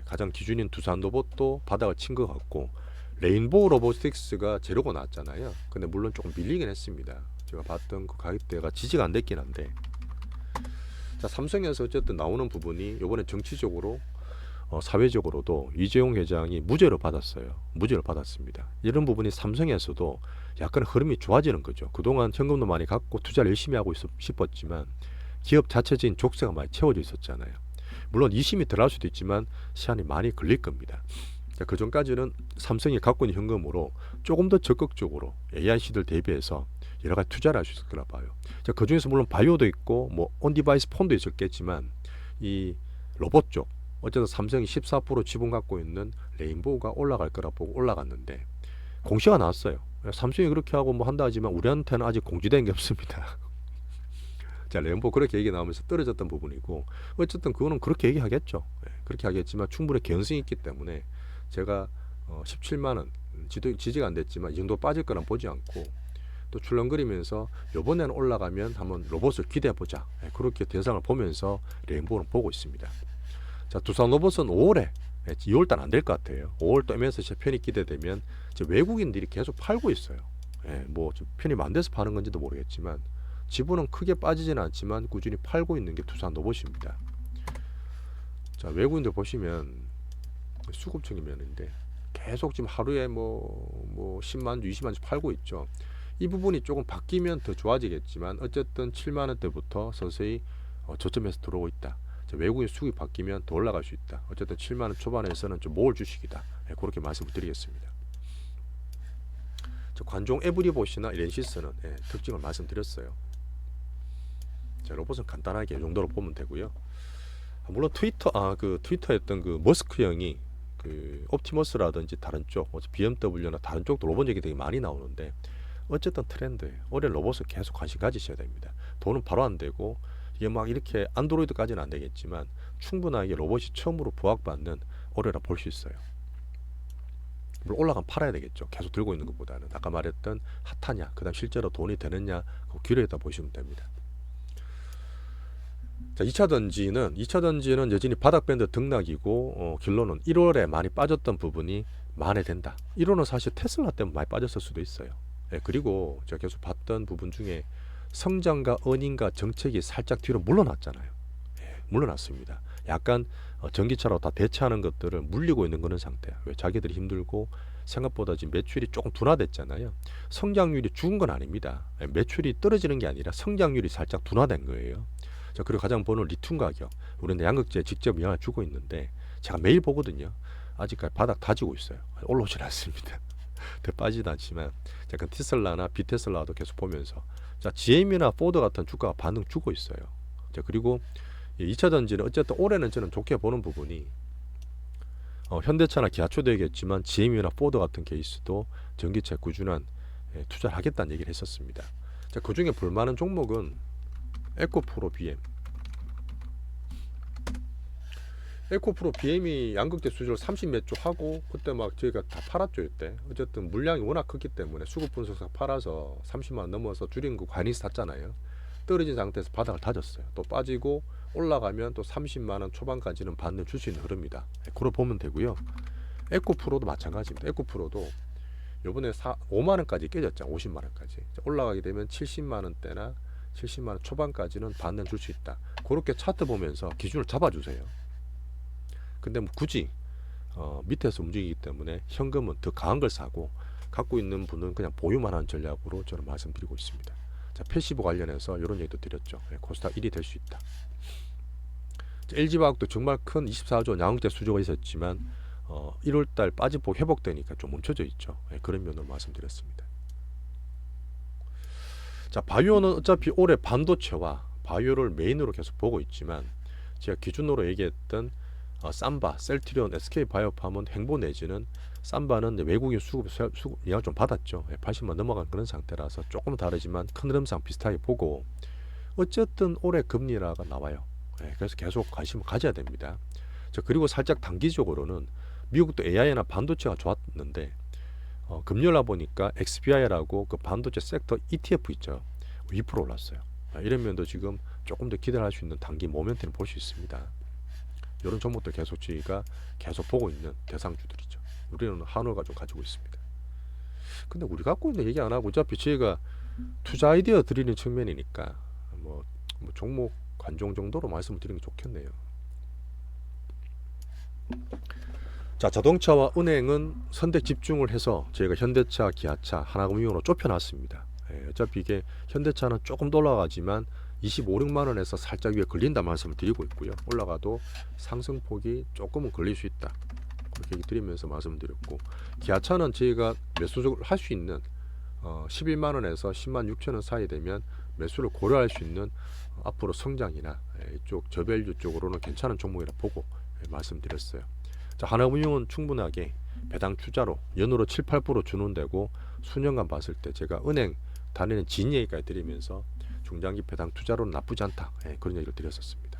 가장 기준인 두산 로봇도 바닥을 친 것 같고, 레인보우 로보틱스가 재료가 나왔잖아요. 근데 물론 조금 밀리긴 했습니다. 제가 봤던 그 가격대가 지지가 안 됐긴 한데, 자, 삼성에서 어쨌든 나오는 부분이 이번에 정치적으로 사회적으로도 이재용 회장이 무죄를 받았어요. 무죄를 받았습니다. 이런 부분이 삼성에서도 약간 흐름이 좋아지는 거죠. 그동안 현금도 많이 갖고 투자를 열심히 하고 싶었지만 기업 자체적인 족쇄가 많이 채워져 있었잖아요. 물론 2심이 들어갈 수도 있지만 시간이 많이 걸릴 겁니다. 자, 그 전까지는 삼성이 갖고 있는 현금으로 조금 더 적극적으로 AI 시대를 대비해서 여러 가지 투자를 할 수 있을 거라 봐요. 자, 그 중에서 물론 바이오도 있고 뭐 온디바이스 폰도 있었겠지만, 이 로봇 쪽 어쨌든 삼성이 14% 지분 갖고 있는 레인보우가 올라갈 거라 보고 올라갔는데 공시가 나왔어요. 삼성이 그렇게 하고 뭐 한다 하지만 우리한테는 아직 공지된 게 없습니다. 자, 레인보우 그렇게 얘기 나오면서 떨어졌던 부분이고, 어쨌든 그거는 그렇게 얘기하겠죠. 그렇게 하겠지만 충분히 개연성이 있기 때문에 제가 17만원 지지가 안 됐지만 이 정도 빠질 거란 보지 않고, 또 출렁거리면서 이번에는 올라가면 한번 로봇을 기대해보자, 그렇게 대상을 보면서 레인보우는 보고 있습니다. 자, 두산 로봇은 5월에 2월달 안 될 것 같아요. 5월 또 MSCI 편입 기대되면 외국인들이 계속 팔고 있어요. 뭐 편입 안 돼서 파는 건지도 모르겠지만 지분은 크게 빠지지는 않지만 꾸준히 팔고 있는 게 두산 로봇입니다. 자, 외국인들 보시면 수급층이면인데 계속 지금 하루에 뭐 10만 주, 20만 주 팔고 있죠. 이 부분이 조금 바뀌면 더 좋아지겠지만 어쨌든 7만 원대부터 서서히 저점에서 들어오고 있다. 자, 외국인 수급이 바뀌면 더 올라갈 수 있다. 어쨌든 7만 원 초반에서는 좀 모을 주식이다. 그렇게 말씀을 드리겠습니다. 자, 관종 에브리봇이나 렌시스는 특징을 말씀드렸어요. 자, 로봇은 간단하게 이 정도로 보면 되고요. 물론 트위터에 했던 그 머스크 형이 그 옵티머스라든지 다른 쪽, BMW나 다른 쪽도 로봇 얘기 되게 많이 나오는데, 어쨌든 트렌드예요. 올해 로봇을 계속 관심 가지셔야 됩니다. 돈은 바로 안 되고 이게 막 이렇게 안드로이드까지는 안 되겠지만 충분하게 로봇이 처음으로 부각받는 올해라 볼 수 있어요. 물론 올라가면 팔아야 되겠죠. 계속 들고 있는 것보다는. 아까 말했던 핫하냐, 그 다음 실제로 돈이 되느냐, 그 기로에다 보시면 됩니다. 자, 2차 던지는 여전히 바닥밴드 등락이고, 결론은 1월에 많이 빠졌던 부분이 만회된다. 1월은 사실 테슬라 때문에 많이 빠졌을 수도 있어요. 그리고 제가 계속 봤던 부분 중에 성장과 어닝과 정책이 살짝 뒤로 물러났잖아요. 물러났습니다. 약간 전기차로 다 대체하는 것들을 물리고 있는 그런 상태야. 왜? 자기들이 힘들고 생각보다 지금 매출이 조금 둔화됐잖아요. 성장률이 죽은 건 아닙니다. 매출이 떨어지는 게 아니라 성장률이 살짝 둔화된 거예요. 자, 그리고 가장 보는 리튬 가격, 우리는 양극재에 직접 영향을 주고 있는데 제가 매일 보거든요. 아직까지 바닥 다지고 있어요. 올라오질 않습니다. 더 빠지도 않지만, 자, 그 테슬라나 비테슬라도 계속 보면서, 자, GM이나 포드 같은 주가가 반등 주고 있어요. 자, 그리고 2차 전지는 어쨌든 올해는 저는 좋게 보는 부분이 현대차나 기아차도 얘기했지만 GM이나 포드 같은 케이스도 전기차 꾸준한 투자를 하겠다는 얘기를 했었습니다. 자, 그 중에 볼만한 종목은 에코프로 BM. 에코프로 BM이 양극재 수주를 30 몇 조 하고 그때 막 저희가 다 팔았죠 이때. 어쨌든 물량이 워낙 컸기 때문에 수급 분석사 팔아서 30만 원 넘어서 줄인 거 관이스 샀잖아요. 떨어진 상태에서 바닥을 다졌어요. 또 빠지고 올라가면 또 30만 원 초반까지는 반등 줄 수 있는 흐름입니다. 그걸 보면 되고요. 에코프로도 마찬가지입니다. 에코프로도 요번에 5만 원까지 깨졌죠. 50만 원까지. 올라가게 되면 70만 원대나 70만 원 초반까지는 반등 줄 수 있다. 그렇게 차트 보면서 기준을 잡아주세요. 근데 뭐 굳이 밑에서 움직이기 때문에 현금은 더 강한 걸 사고 갖고 있는 분은 그냥 보유만 하는 전략으로 저는 말씀드리고 있습니다. 자, 패시브 관련해서 이런 얘기도 드렸죠. 코스닥 1이 될 수 있다. LG화학도 정말 큰 24조 양극재 수조가 있었지만 1월달 빠지폭 회복되니까 좀 멈춰져 있죠. 그런 면으로 말씀드렸습니다. 자, 바이오는 어차피 올해 반도체와 바이오를 메인으로 계속 보고 있지만 제가 기준으로 얘기했던 삼바, 셀트리온, SK바이오팜은 행보 내지는 삼바는 외국인 수급 영향을 좀 받았죠. 80만 넘어간 그런 상태라서 조금 다르지만 큰 흐름상 비슷하게 보고 어쨌든 올해 금리라가 나와요. 그래서 계속 관심을 가져야 됩니다. 그리고 살짝 단기적으로는 미국도 AI나 반도체가 좋았는데 금요일 날 보니까 XBI라고 그 반도체 섹터 ETF 있죠. 2% 올랐어요. 이런 면도 지금 조금 더 기대를 할 수 있는 단기 모멘트를 볼 수 있습니다. 이런 종목들 계속 저희가 계속 보고 있는 대상주들이죠. 우리는 한우가 좀 가지고 있습니다. 근데 우리 갖고 있는 얘기 안 하고 어차피 저희가 투자 아이디어 드리는 측면이니까 뭐 종목 관종 정도로 말씀을 드리는 게 좋겠네요. 자, 자동차와 은행은 선택 집중을 해서 저희가 현대차, 기아차, 하나금융으로 좁혀놨습니다. 어차피 이게 현대차는 조금 더 올라가지만 25, 6만 원에서 살짝 위에 걸린다 말씀을 드리고 있고요. 올라가도 상승폭이 조금은 걸릴 수 있다. 그렇게 얘기 드리면서 말씀드렸고, 기아차는 저희가 매수를 할 수 있는 11만 원에서 10만 6천 원 사이 되면 매수를 고려할 수 있는 앞으로 성장이나 이쪽 저밸류 쪽으로는 괜찮은 종목이라 보고 말씀드렸어요. 자, 하나금융은 충분하게 배당 투자로 연으로 7, 8% 주는 데고 수년간 봤을 때 제가 은행 다니는 진 얘기까지 드리면서 중장기 배당 투자로는 나쁘지 않다. 그런 얘기를 드렸었습니다.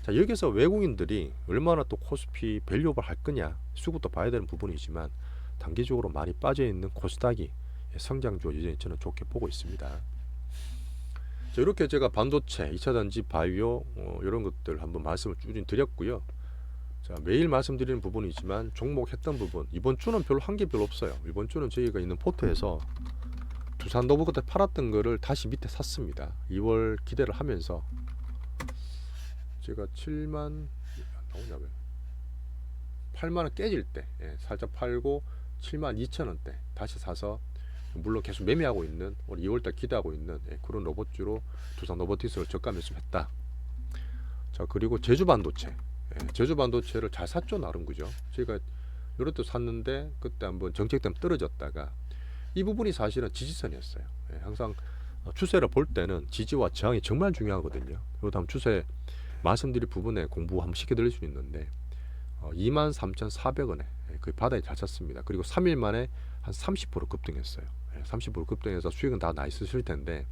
자, 여기서 외국인들이 얼마나 또 코스피 밸류업을 할 거냐 수급도 봐야 되는 부분이지만 단기적으로 많이 빠져있는 코스닥이 성장주 여전히 저는 좋게 보고 있습니다. 자, 이렇게 제가 반도체, 2차전지, 바이오 이런 것들 한번 말씀을 쭉 드렸고요. 자, 매일 말씀드리는 부분이지만 종목 했던 부분 이번 주는 별로 한 게 별로 없어요. 이번 주는 저희가 있는 포트에서 두산 노브 그때 팔았던 거를 다시 밑에 샀습니다. 2월 기대를 하면서 제가 7만 나오냐 왜 8만 원 깨질 때 살짝 팔고 7만 2천 원대 다시 사서 물론 계속 매매하고 있는 올 2월달 기대하고 있는 그런 로봇주로 두산 로보티스를 저가 매수했다. 자, 그리고 제주 반도체 제주 반도체를 잘 샀죠 나름. 그죠? 제가 요럴 때 샀는데 그때 한번 정책 때문에 떨어졌다가 이 부분이 사실은 지지선이었어요. 항상 추세를 볼 때는 지지와 저항이 정말 중요하거든요. 그리고 다음 추세 말씀드릴 부분에 공부 한번 시켜드릴 수 있는데 23,400원에 거의 바닥에 잘 찼습니다. 그리고 3일 만에 한 30% 급등했어요. 30% 급등해서 수익은 다 나 있으실 텐데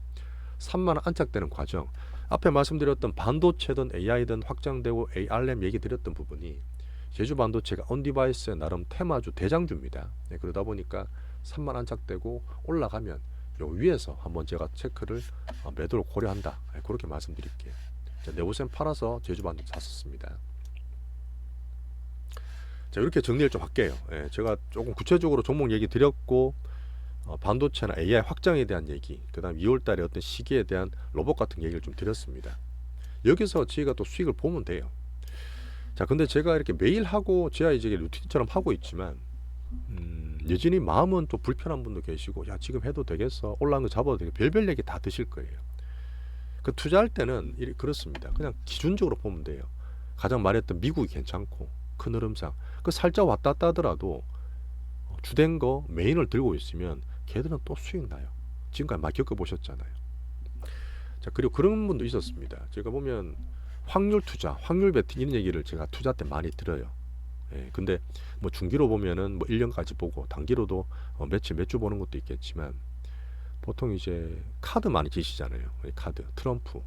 3만원 안착되는 과정 앞에 말씀드렸던 반도체든 AI든 확장되고 ARM 얘기 드렸던 부분이 제주 반도체가 온디바이스의 나름 테마주 대장주입니다. 그러다 보니까 3만 안착되고 올라가면 요 위에서 한번 제가 체크를 매도를 고려한다. 그렇게 말씀드릴게요. 네오셈 팔아서 제주 반도체 샀었습니다. 자, 이렇게 정리를 좀 할게요. 제가 조금 구체적으로 종목 얘기 드렸고 반도체나 AI 확장에 대한 얘기, 그 다음 2월달에 어떤 시기에 대한 로봇 같은 얘기를 좀 드렸습니다. 여기서 저희가 또 수익을 보면 돼요. 자, 근데 제가 이렇게 매일 하고 제가 이제 루틴처럼 하고 있지만 여전히 마음은 또 불편한 분도 계시고 야 지금 해도 되겠어 올라간 거 잡아도 되겠어 별별 얘기 다 드실 거예요. 그 투자할 때는 그렇습니다. 그냥 기준적으로 보면 돼요. 가장 말했던 미국이 괜찮고 큰 흐름상 그 살짝 왔다 갔다 하더라도 주된 거 메인을 들고 있으면 걔들은 또 수익 나요. 지금까지 많이 겪어보셨잖아요. 자, 그리고 그런 분도 있었습니다. 제가 보면 확률 투자, 확률 베팅 이런 얘기를 제가 투자 때 많이 들어요. 근데 뭐 중기로 보면은 뭐 1년까지 보고 단기로도 며칠 몇 주 보는 것도 있겠지만 보통 이제 카드 많이 지시잖아요. 카드 트럼프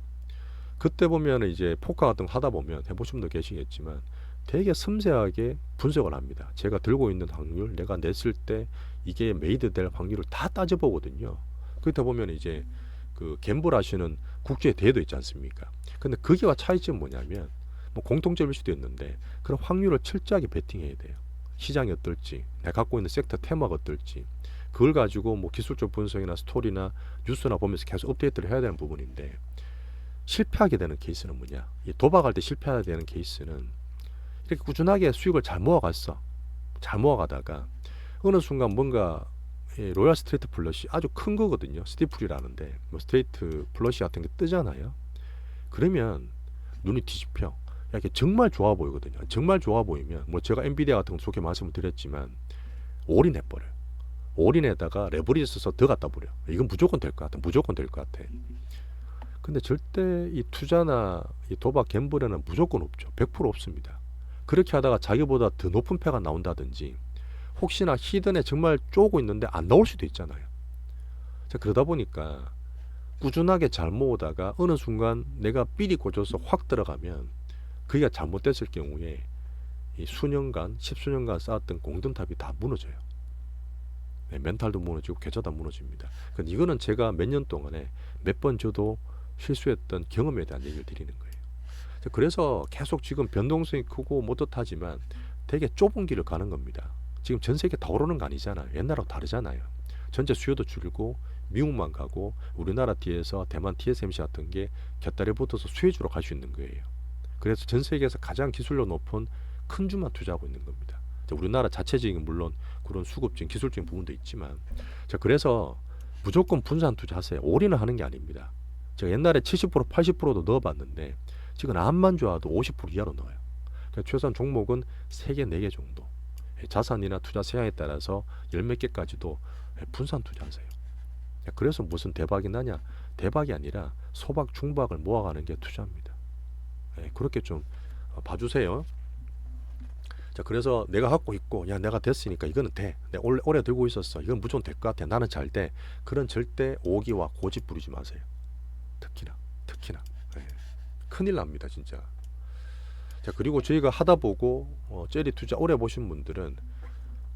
그때 보면 이제 포커 같은 거 하다 보면 해보신 분도 계시겠지만 되게 섬세하게 분석을 합니다. 제가 들고 있는 확률, 내가 냈을 때 이게 메이드 될 확률을 다 따져보거든요. 그렇다 보면 이제 그 갬블 하시는 국제 대회도 있지 않습니까? 근데 거기와 차이점은 뭐냐면 뭐 공통점일 수도 있는데 그런 확률을 철저하게 베팅해야 돼요. 시장이 어떨지, 내가 갖고 있는 섹터 테마가 어떨지, 그걸 가지고 뭐 기술적 분석이나 스토리나 뉴스나 보면서 계속 업데이트를 해야 되는 부분인데, 실패하게 되는 케이스는 뭐냐? 이 도박할 때 실패하게 되는 케이스는 이렇게 꾸준하게 수익을 잘 모아갔어. 잘 모아가다가 어느 순간 뭔가 이 로얄 스트레이트 플러시 아주 큰 거거든요. 스티플이라는데 뭐 스트레이트 플러시 같은 게 뜨잖아요. 그러면 눈이 뒤집혀. 이게 정말 좋아 보이거든요. 정말 좋아 보이면 뭐 제가 엔비디아 같은 거 좋게 말씀을 드렸지만 올인해버려요. 올인에다가 레버리지 써서 더 갖다 버려. 이건 무조건 될 것 같아. 무조건 될 것 같아. 근데 절대 이 투자나 이 도박 갬블에는 무조건 없죠. 100% 없습니다. 그렇게 하다가 자기보다 더 높은 패가 나온다든지, 혹시나 히든에 정말 쪼고 있는데 안 나올 수도 있잖아요. 자, 그러다 보니까 꾸준하게 잘 모으다가 어느 순간 내가 삘이 꽂혀서 확 들어가면 그게 잘못됐을 경우에 이 수년간, 십수년간 쌓았던 공든탑이 다 무너져요. 네, 멘탈도 무너지고 계좌도 무너집니다. 근데 이거는 제가 몇 년 동안에 몇 번 저도 실수했던 경험에 대한 얘기를 드리는 거예요. 그래서 계속 지금 변동성이 크고 못듯하지만 되게 좁은 길을 가는 겁니다. 지금 전 세계 다 오르는 거 아니잖아요. 옛날하고 다르잖아요. 전체 수요도 줄고 미국만 가고 우리나라 뒤에서 대만 TSMC 같은 게 곁다리 붙어서 수혜주로 갈 수 있는 거예요. 그래서 전 세계에서 가장 기술력 높은 큰 주만 투자하고 있는 겁니다. 우리나라 자체적인 물론 그런 수급적인 기술적인 부분도 있지만, 자, 그래서 무조건 분산 투자하세요. 올인을 하는 게 아닙니다. 제가 옛날에 70% 80%도 넣어봤는데 지금 암만 좋아도 50% 이하로 넣어요. 그러니까 최소한 종목은 3개 4개 정도, 자산이나 투자 성향에 따라서 열 몇 개까지도 분산 투자하세요. 그래서 무슨 대박이 나냐? 대박이 아니라 소박 중박을 모아가는 게 투자입니다. 그렇게 좀 봐주세요. 자, 그래서 내가 갖고 있고, 야, 내가 됐으니까 이거는 돼. 내가 오래 들고 있었어. 이건 무조건 될 것 같아. 나는 잘 돼. 그런 절대 오기와 고집 부리지 마세요. 특히나. 큰일 납니다, 진짜. 자, 그리고 저희가 하다 보고 젤리 투자 오래 보신 분들은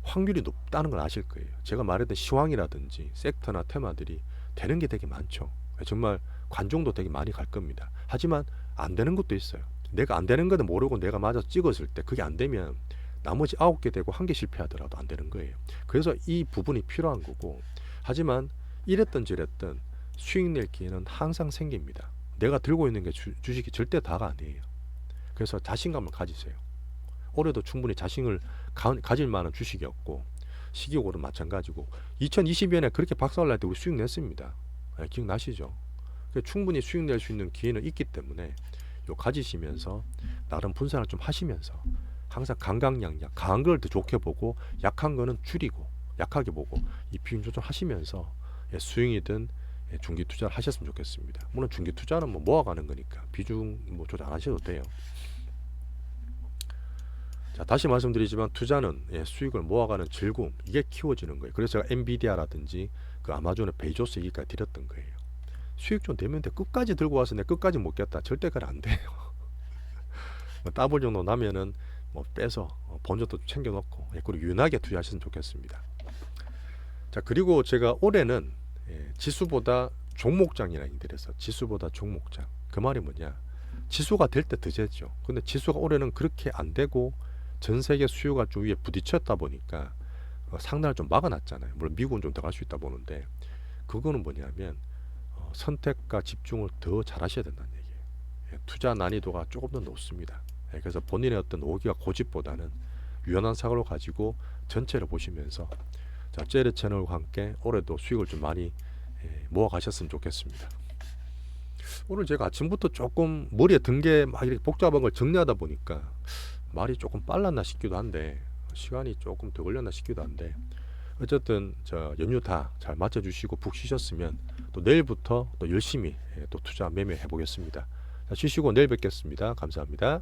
확률이 높다는 걸 아실 거예요. 제가 말했던 시황이라든지 섹터나 테마들이 되는 게 되게 많죠. 정말 관종도 되게 많이 갈 겁니다. 하지만 안 되는 것도 있어요. 내가 안 되는 거는 모르고 내가 맞아 찍었을 때 그게 안 되면 나머지 9개 되고 1개 실패하더라도 안 되는 거예요. 그래서 이 부분이 필요한 거고, 하지만 이랬던 저랬던 수익 낼 기회는 항상 생깁니다. 내가 들고 있는 게 주식이 절대 다가 아니에요. 그래서 자신감을 가지세요. 올해도 충분히 자신을 가질 만한 주식이었고, 시기고는 마찬가지고 2020년에 그렇게 박살날 때 우리 수익 냈습니다. 기억나시죠? 충분히 수익 낼 수 있는 기회는 있기 때문에 요 가지시면서 나름 분산을 좀 하시면서 항상 강강약약, 강한 걸 더 좋게 보고 약한 거는 줄이고 약하게 보고 이 비중 조절하시면서 수익이든 중기 투자를 하셨으면 좋겠습니다. 물론 중기 투자는 뭐 모아가는 거니까 비중 뭐 조절 안 하셔도 돼요. 자, 다시 말씀드리지만 투자는 수익을 모아가는 즐거움, 이게 키워지는 거예요. 그래서 제가 엔비디아라든지 그 아마존의 베이조스 얘기까지 드렸던 거예요. 수익 좀 되면 돼. 끝까지 들고 와서 내가 끝까지 못 겠다. 절대 그건 안 돼요. 뭐 더블 정도 나면은 뭐 빼서 본전도 챙겨놓고 그리고 유연하게 투자하셨으면 좋겠습니다. 자, 그리고 제가 올해는 지수보다 종목장이라 인들에서 지수보다 종목장. 그 말이 뭐냐? 지수가 될 때 더 되죠. 근데 지수가 올해는 그렇게 안 되고 전 세계 수요가 좀 위에 부딪혔다 보니까 상단을 좀 막아놨잖아요. 물론 미국은 좀 더 갈 수 있다 보는데, 그거는 뭐냐면 선택과 집중을 더 잘하셔야 된다는 얘기예요. 투자 난이도가 조금 더 높습니다. 그래서 본인의 어떤 오기와 고집보다는 유연한 사고를 가지고 전체를 보시면서, 자, 젤리 채널과 함께 올해도 수익을 좀 많이 모아 가셨으면 좋겠습니다. 오늘 제가 아침부터 조금 머리에 든 게 막 이렇게 복잡한 걸 정리하다 보니까 말이 조금 빨랐나 싶기도 한데, 시간이 조금 더 걸렸나 싶기도 한데, 어쨌든 저 연휴 다 잘 맞춰주시고 푹 쉬셨으면 또 내일부터 또 열심히 또 투자 매매 해보겠습니다. 자, 쉬시고 내일 뵙겠습니다. 감사합니다.